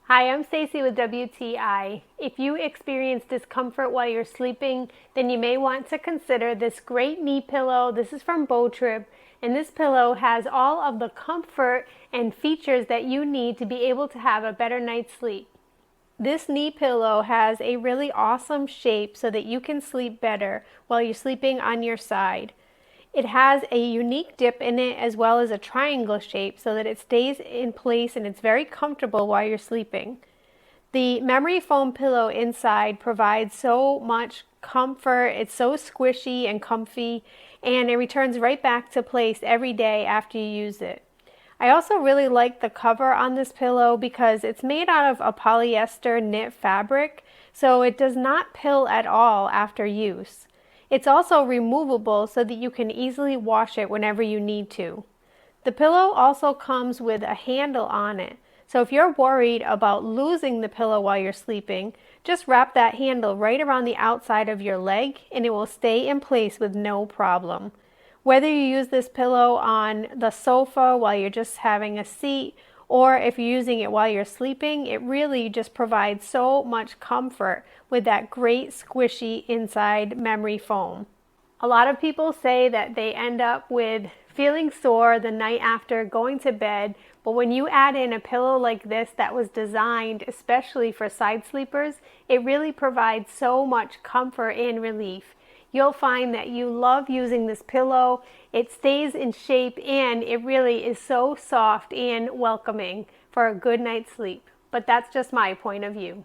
Hi, I'm Stacy with WTI. If you experience discomfort while you're sleeping, then you may want to consider this great knee pillow. This is from BEAUTRIP, and this pillow has all of the comfort and features that you need to be able to have a better night's sleep. This knee pillow has a really awesome shape so that you can sleep better while you're sleeping on your side. It has a unique dip in it as well as a triangle shape so that it stays in place and it's very comfortable while you're sleeping. The memory foam pillow inside provides so much comfort. It's so squishy and comfy, and it returns right back to place every day after you use it. I also really like the cover on this pillow because it's made out of a polyester knit fabric, so it does not pill at all after use. It's also removable so that you can easily wash it whenever you need to. The pillow also comes with a handle on it, so if you're worried about losing the pillow while you're sleeping, just wrap that handle right around the outside of your leg and it will stay in place with no problem. Whether you use this pillow on the sofa while you're just having a seat, or if you're using it while you're sleeping, it really just provides so much comfort with that great squishy inside memory foam. A lot of people say that they end up with feeling sore the night after going to bed, but when you add in a pillow like this that was designed especially for side sleepers, it really provides so much comfort and relief. You'll find that you love using this pillow. It stays in shape and it really is so soft and welcoming for a good night's sleep. But that's just my point of view.